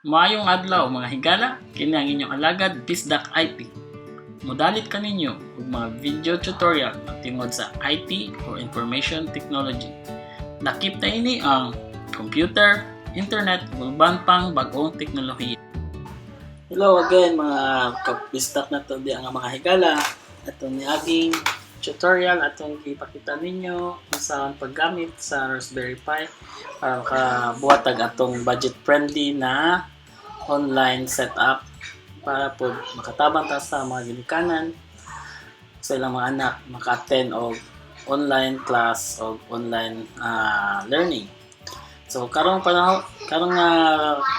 Maayong adlaw mga higala, kini ang inyong alagad Bisdak IT. Modalit kaninyo og mga video tutorial tungod sa IT or information technology. Lakip na ini ang computer, internet, ug uban pang bag-ong teknolohiya. Hello again mga kabisdak na to di ang mga higala. Atong niaging tutorial atong ipakita ninyo kung saan paggamit sa Raspberry Pi para makabuhatag atong budget friendly na online setup para po makatabang ta sa mga ginikanan sa ilang mga anak maka-attend og online class o online learning. So karong panahon karong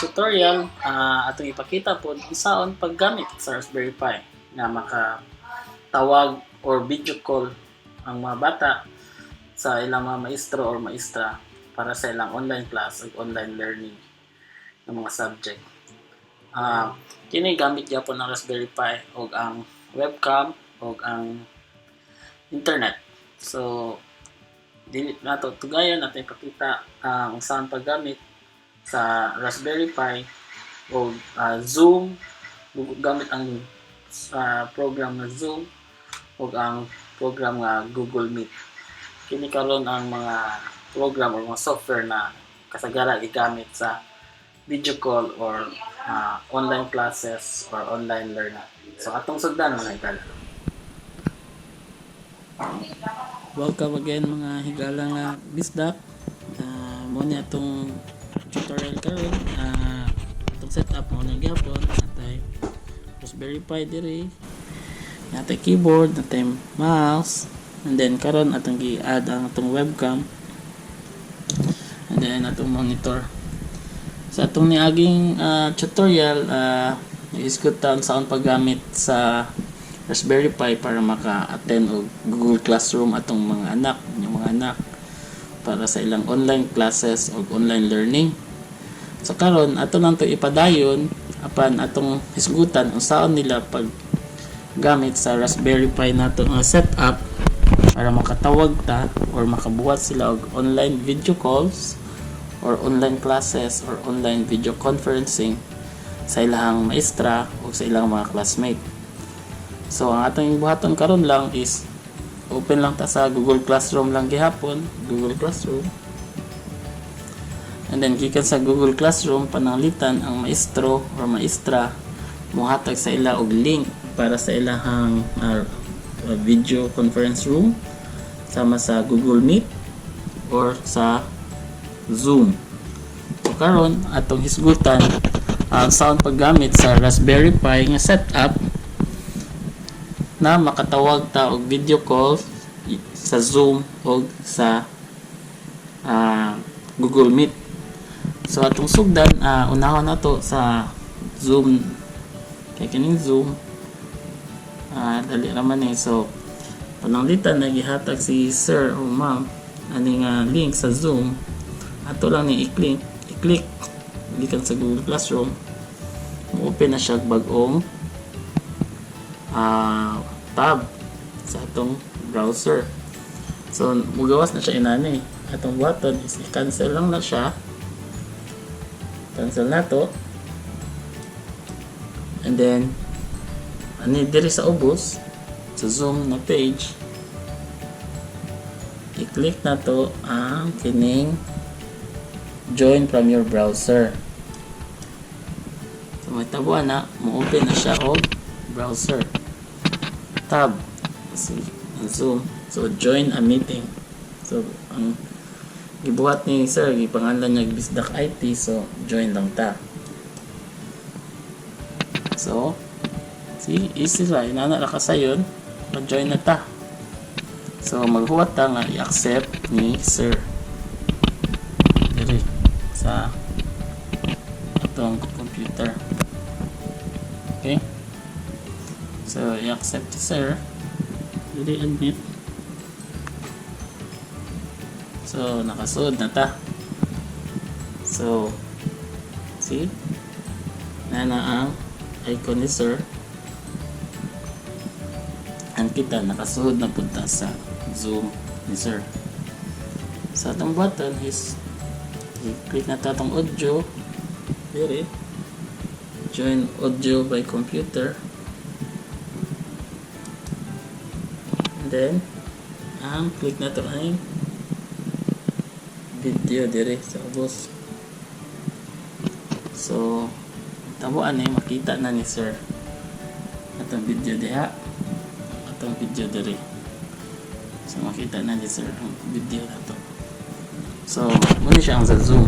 tutorial atong ipakita po kung saan paggamit sa Raspberry Pi na makatawag or video call ang mga bata sa ilang mga maestro or maestra para sa ilang online class o online learning ng mga subject. Kini gamit gyapon ng Raspberry Pi o ang webcam o ang internet. So dili nato tugayon natin ipakita ang saan paggamit sa Raspberry Pi o Zoom gamit ang program na Zoom o ang program nga Google Meet. Kini karon ang mga program o mga software na kasagaran gigamit sa video call or online classes or online learning. So atong sugdan mga higala. Welcome again mga higala nga bisdak. Mo ni atong tutorial karon. Atong setup mo na gyapon natay Raspberry Pi diri. Natay keyboard, natay mouse, and then karon atong gi-add ang atong webcam. And then atong monitor. Sa atong niaging tutorial isgot taon saan paggamit sa Raspberry Pi para maka-attend og Google Classroom atong mga anak, inyong mga anak para sa ilang online classes o online learning. So karon ato nang to ipadayon apan atong hisgutan unsaon nila pag gamit sa Raspberry Pi nato nga setup para makatawag ta or makabuhat sila og online video calls or online classes or online video conferencing sa ilang maestra o sa ilang mga classmate. So ang atong buhaton karon lang is open lang ta sa Google Classroom lang gihapon, Google Classroom. And then gikan sa Google Classroom pananglitan ang maestro or maestra mohatag sa ila og link para sa ilahang video conference room sama sa Google Meet or sa Zoom. So karon atong hisgutan ang saan paggamit sa Raspberry Pi nga setup na makatawag ta og video call sa Zoom o sa Google Meet. So atong sugdan unahon nato sa Zoom kay kining Zoom dali naman so pananglitan nagihatag si sir o ma'am aning link sa Zoom ato lang ni i-click gikan sa Google Classroom mo-open na siya bag-ong tab sa atong browser. So mugawas na siya inani atong buhaton is i-cancel lang na siya, cancel na to, and then ani diri sa ubos sa Zoom na page i-click na to ang kining join from your browser. So may tabuan na mo-open na siya og browser tab Zoom. So join a meeting. So ang gibuhat ni sir gipangalan niya Bisdak IT, so join lang ta. So see, easy ra inana ra kasayon mag-join na ta. So maghuwat ta nga i-accept ni sir diri sa atong computer. Okay, so i-accept ni sir diri admit. So nakasuod na ta. So see na ang icon ni sir and kita nakasuod na punta sa Zoom ni sir. Sa atong button is i-click na ta atong audio diri join audio by computer. And then click na to ay video dire sa ubos. So tabuan makita na ni sir atong video diha, atong video dire. So makita na ni sir ang video na to. So muna siya ang sa Zoom.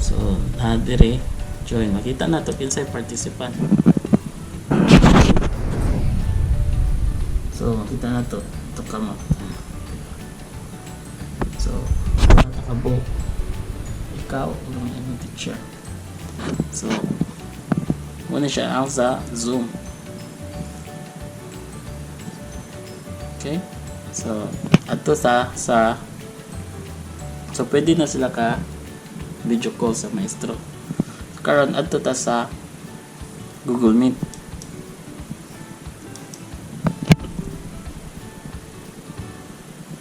So dire join, makita na to kinsay participant. So makita na to come up. So nakabo ikaw ang imong teacher. So muna siya ang sa Zoom. Okay, so ato sa so pwede na sila ka video call sa maestro. Karon ato ta sa Google Meet.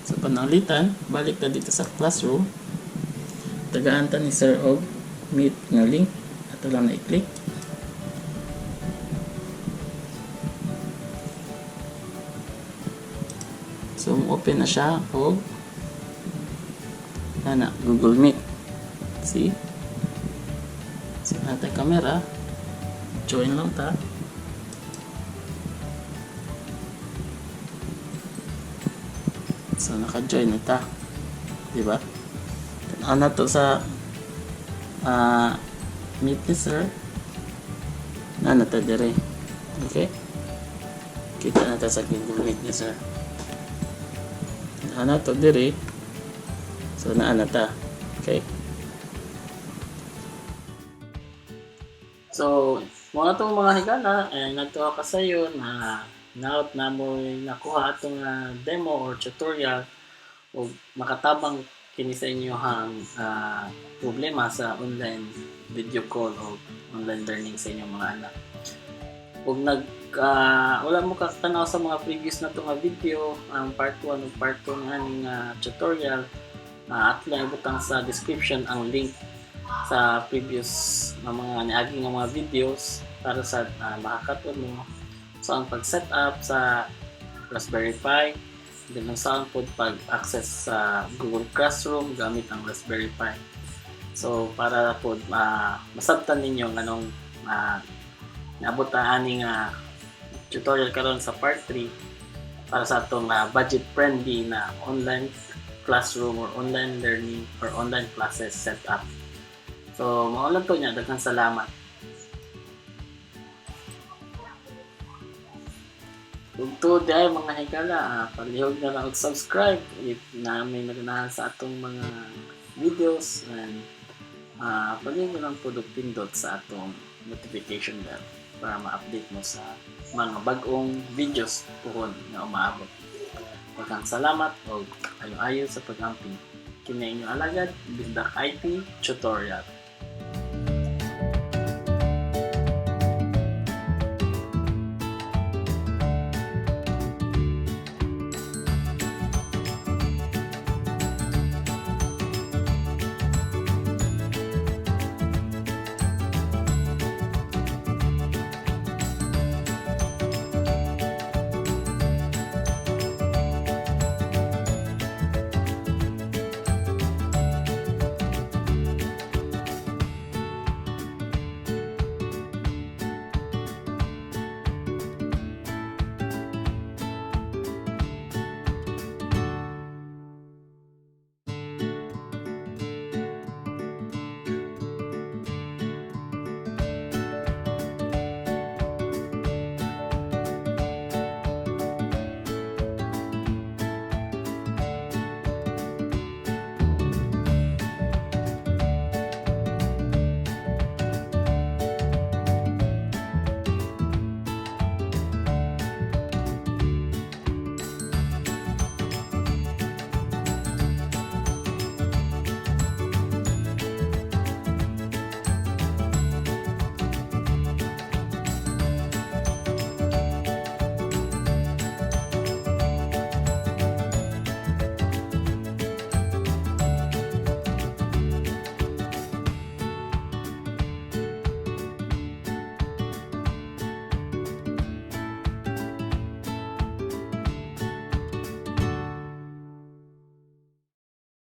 Sa pananglitan, balik ta dito sa classroom. Tagaan ta ni Sir og Meet nga link. Ato lang na i-click. So open na siya og Google Meet. See? Set natin camera. Join lang ta. So naka-join na ta. Diba? Tanaw na to sa Meet ni sir. Na ta dire. Okay? Kita na ta sa Google Meet ni sir. Tanaw na to dire. So na ta. Okay? So, mga itong mga higala, nagtuwa ka sa iyo na naot na mo nakuha itong demo or tutorial o makatabang kini sa inyo ang problema sa online video call o online learning sa inyong mga anak. Kung wala mo kakatanaw sa mga previous na itong video, ang part 1 o part 2 ng aning tutorial, at lang ibutang sa description ang link sa previous na mga niaging mga videos para sa makakatulong mo sa ang pag-set up sa Raspberry Pi, din ang saan po pag-access sa Google Classroom gamit ang Raspberry Pi. So para po masabtan ninyo anong naabot ang aning tutorial karon sa part 3 para sa atong budget friendly na online classroom or online learning or online classes setup. So maulan to niya, daghang salamat. Kung to dahil mga higala, palihog na lang subscribe if na may naganahan sa atong mga videos, and palihog na lang po pindot sa atong notification bell para ma-update mo sa mga bagong videos puhon na umaabot. Daghang salamat o ayo-ayo sa pag-amping. Kini inyong alagad, Bisdak IT Tutorial.